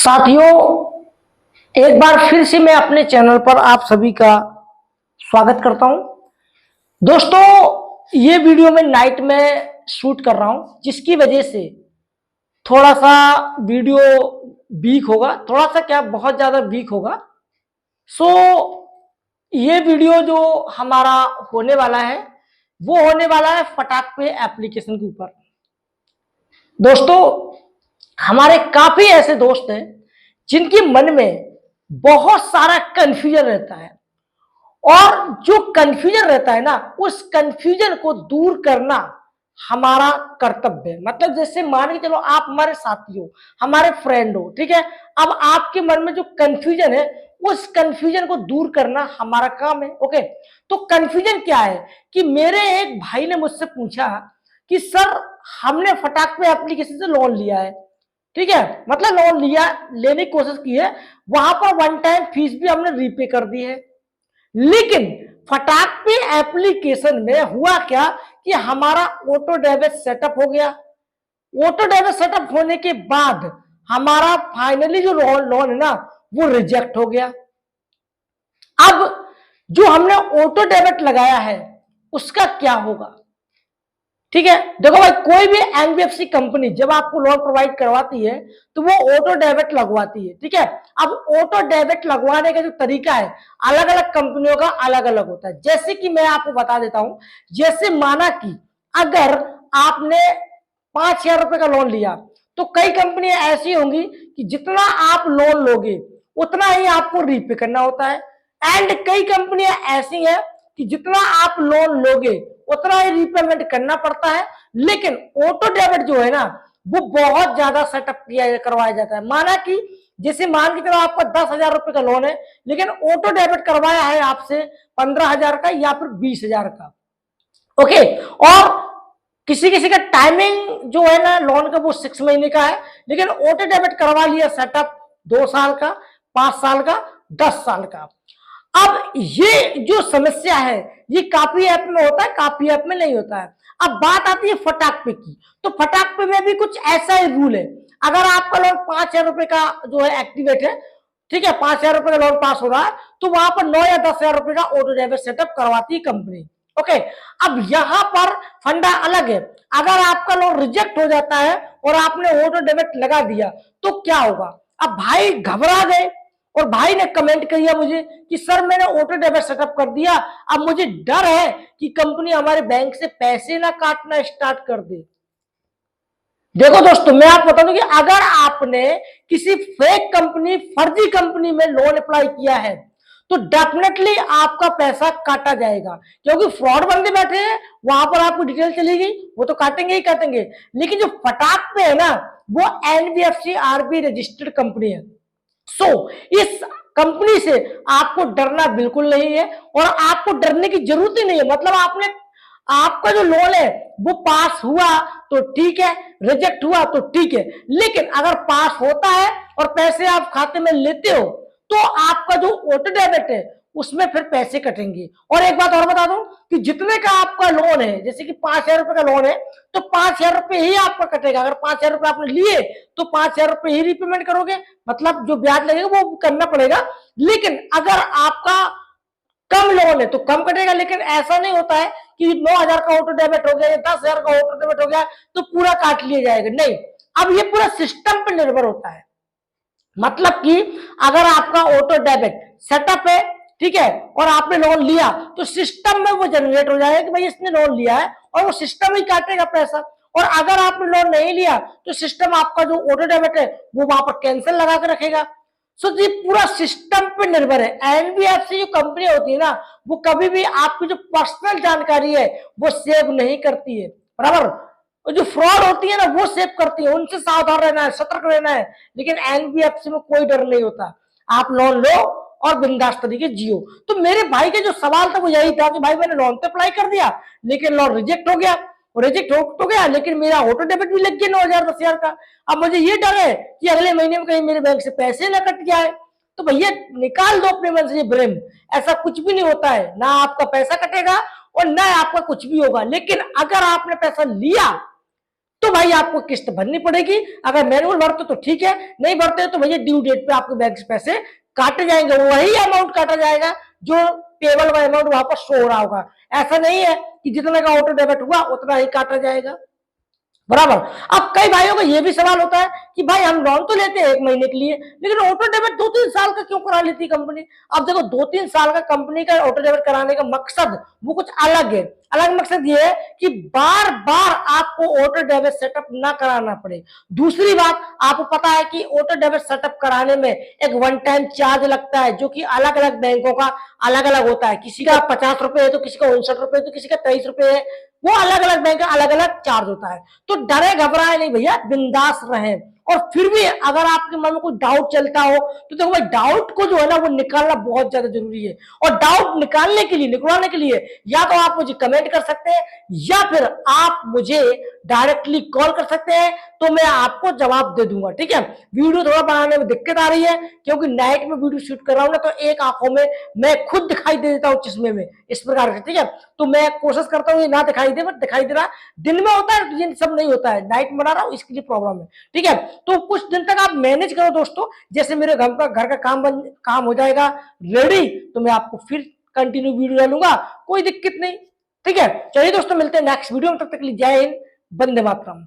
साथियों, एक बार फिर से मैं अपने चैनल पर आप सभी का स्वागत करता हूं। दोस्तों, ये वीडियो मैं नाइट में शूट कर रहा हूं, जिसकी वजह से थोड़ा सा वीडियो वीक होगा, थोड़ा सा क्या बहुत ज़्यादा वीक होगा। सो ये वीडियो जो हमारा होने वाला है वो होने वाला है फटाक पे एप्लीकेशन के ऊपर। दोस्तों, हमारे काफी ऐसे दोस्त हैं जिनके मन में बहुत सारा कंफ्यूजन रहता है, और जो कंफ्यूजन रहता है ना, उस कंफ्यूजन को दूर करना हमारा कर्तव्य है। मतलब जैसे मान के चलो आप हमारे साथी हो, हमारे फ्रेंड हो, ठीक है। अब आपके मन में जो कंफ्यूजन है, उस कंफ्यूजन को दूर करना हमारा काम है। ओके, तो कंफ्यूजन क्या है कि मेरे एक भाई ने मुझसे पूछा कि सर, हमने फटाक पे एप्लीकेशन से लोन लिया है, ठीक है, मतलब लोन लिया, लेने की कोशिश की है, वहां पर वन टाइम फीस भी हमने रीपे कर दी है। लेकिन फटाक पे एप्लीकेशन में हुआ क्या कि हमारा ऑटो डेबिट सेटअप हो गया। ऑटो डेबिट सेटअप होने के बाद हमारा फाइनली जो लोन है ना, वो रिजेक्ट हो गया। अब जो हमने ऑटो डेबिट लगाया है उसका क्या होगा? ठीक है, देखो भाई, कोई भी एनबीएफसी कंपनी जब आपको लोन प्रोवाइड करवाती है तो वो ऑटो डेबिट लगवाती है, ठीक है। अब ऑटो डेबिट लगवाने का जो तरीका है, अलग अलग कंपनियों का अलग अलग होता है। जैसे कि मैं आपको बता देता हूं, जैसे माना कि अगर आपने 5,000 रुपए का लोन लिया, तो कई कंपनियां ऐसी होंगी कि जितना आप लोन लोगे उतना ही आपको रीपे करना होता है। एंड कई कंपनियां ऐसी हैं कि जितना आप लोन लोगे उतना ही रीपेमेंट करना पड़ता है। लेकिन ऑटो डेबिट जो है ना, वो बहुत ज्यादा सेटअप किया करवाया जाता है। माना कि जैसे मान के चलो आपका 10,000 रुपए का लोन है, लेकिन ऑटो डेबिट करवाया है आपसे 15,000 का या फिर 20,000 का। ओके, और किसी किसी का टाइमिंग जो है ना लोन का, वो 6 महीने का है, लेकिन ऑटो डेबिट करवा लिया सेटअप 2 साल का, 5 साल का, 10 साल का। अब ये जो समस्या है, ये काफी ऐप में होता है, काफी ऐप में नहीं होता है। अब बात आती है फटाक पे की, तो फटाक पे में भी कुछ ऐसा ही रूल है। अगर आपका लोन 5,000 रुपए का जो है एक्टिवेट है, ठीक है, 5,000 रुपए का लोन पास हो रहा है, तो वहां पर 9 या 10,000 रुपए का ऑटो डेबिट सेटअप करवाती है कंपनी। ओके, अब यहां पर फंडा अलग है। अगर आपका लोन रिजेक्ट हो जाता है और आपने ऑटो डेबिट लगा दिया तो क्या होगा? अब भाई घबरा गए और भाई ने कमेंट किया मुझे कि सर, मैंने ऑटो डेबिट सेटअप कर दिया, अब मुझे डर है कि कंपनी हमारे बैंक से पैसे ना काटना स्टार्ट कर दे। देखो दोस्तों, मैं आपको बता दूं कि अगर आपने किसी फेक कंपनी, फर्जी कंपनी में लोन अप्लाई किया है तो डेफिनेटली आपका पैसा काटा जाएगा, क्योंकि फ्रॉड बंदे बैठे हैं, वहां पर आपको डिटेल चली गई, वो तो काटेंगे ही काटेंगे। लेकिन जो फटाक पे है ना, वो एनबीएफसी आरबी रजिस्टर्ड कंपनी है। सो इस कंपनी से आपको डरना बिल्कुल नहीं है, और आपको डरने की जरूरत ही नहीं है। मतलब आपका जो लोन है वो पास हुआ तो ठीक है, रिजेक्ट हुआ तो ठीक है, लेकिन अगर पास होता है और पैसे आप खाते में लेते हो तो आपका जो ऑटो डेबिट है उसमें फिर पैसे कटेंगे। और एक बात और बता दूं कि जितने का आपका लोन है, जैसे कि 5,000 रुपए का लोन है, तो 5,000 रुपए ही आपका कटेगा। अगर 5,000 रुपए आपने लिए तो 5,000 रुपए ही रिपेमेंट करोगे, मतलब जो ब्याज लगेगा वो करना पड़ेगा। लेकिन अगर आपका कम लोन है तो कम कटेगा। लेकिन ऐसा नहीं होता है कि 9,000 का ऑटो डेबिट हो गया या 10,000 का ऑटो डेबिट हो गया तो पूरा काट लिया जाएगा, नहीं। अब ये पूरा सिस्टम पर निर्भर होता है। मतलब कि अगर आपका ऑटो डेबिट सेटअप है, ठीक है, और आपने लोन लिया तो सिस्टम में वो जनरेट हो जाएगा कि भाई इसने लोन लिया है, और वो सिस्टम ही काटेगा पैसा। और अगर आपने लोन नहीं लिया तो सिस्टम आपका जो ऑटो डेबिट है वो वहां पर कैंसिल लगा के रखेगा। सो ये पूरा सिस्टम पे निर्भर है। एनबीएफसी जो कंपनी होती है ना, वो कभी भी आपकी जो पर्सनल जानकारी है वो सेव नहीं करती है, बराबर। और जो फ्रॉड होती है ना, वो सेव करती है, उनसे सावधान रहना है, सतर्क रहना है। लेकिन एनबीएफसी में कोई डर नहीं होता, आप लोन लो और बिंदास तरीके जियो। तो मेरे भाई के जो सवाल था वो यही था कि भाई, मैंने लोन तो अप्लाई कर दिया, लेकिन लोन रिजेक्ट हो गया, और रिजेक्ट हो तो गया, लेकिन मेरा ऑटो डेबिट भी लग गया 9,000 10,000 का। अब मुझे ये डर है कि अगले महीने में कहीं मेरे बैंक से पैसे ना कट जाए। तो भैया निकाल दो अपने मन से ये भ्रम, ऐसा कुछ भी नहीं होता है, ना आपका पैसा कटेगा और ना आपका कुछ भी होगा। लेकिन अगर आपने पैसा लिया तो भाई आपको किस्त भरनी पड़ेगी। अगर मैनुअल भरते तो ठीक है, नहीं भरते तो भैया ड्यू डेट पे आपके बैंक से पैसे काटे जाएंगे, वही अमाउंट काटा जाएगा जो पेबल का अमाउंट वहां पर शो हो रहा होगा। ऐसा नहीं है कि जितना का ऑटो डेबिट हुआ उतना ही काटा जाएगा, बराबर। अब कई भाइयों का ये भी सवाल होता है कि भाई हम लोन तो लेते हैं 1 महीने के लिए, लेकिन ऑटो डेबिट 2-3 साल का क्यों करा लेती कंपनी। अब देखो 2-3 साल का कंपनी का ऑटो डेबिट कराने का मकसद वो कुछ अलग है। अलग मकसद ये है कि बार बार आपको ऑटो डेबिट सेटअप ना कराना पड़े। दूसरी बात, आपको पता है कि ऑटो डेबिट सेटअप कराने में एक वन टाइम चार्ज लगता है, जो कि अलग अलग बैंकों का अलग अलग होता है। किसी का 50 रुपए है, तो किसी का 59 रुपए, तो किसी का 23 रुपए है। वो अलग अलग बैंक का अलग अलग चार्ज होता है। तो डरे घबराए नहीं भैया, बिंदास रहें। और फिर भी अगर आपके मन में कोई डाउट चलता हो तो देखो भाई, डाउट को जो है ना वो निकालना बहुत ज्यादा जरूरी है। और डाउट निकालने के लिए, निकलवाने के लिए या तो आप मुझे कमेंट कर सकते हैं या फिर आप मुझे डायरेक्टली कॉल कर सकते हैं, तो मैं आपको जवाब दे दूंगा। ठीक है, वीडियो थोड़ा बनाने में दिक्कत आ रही है क्योंकि नाइट में वीडियो शूट कर रहा हूं ना, तो एक आंखों में मैं खुद दिखाई दे देता हूँ चश्मे में, इस प्रकार से। ठीक है, तो मैं कोशिश करता हूँ ये ना दिखाई दे, बट दिखाई दे रहा। दिन में होता है तो ये सब नहीं होता है, नाइट में बना रहा हूँ इसके लिए प्रॉब्लम है। ठीक है, तो कुछ दिन तक आप मैनेज करो दोस्तों। जैसे मेरे घर का काम हो जाएगा रेडी, तो मैं आपको फिर कंटिन्यू वीडियो डालूंगा, कोई दिक्कत नहीं। ठीक है, चलिए दोस्तों, मिलते हैं नेक्स्ट वीडियो में। तब तक के लिए जय हिंद, वंदे मातरम।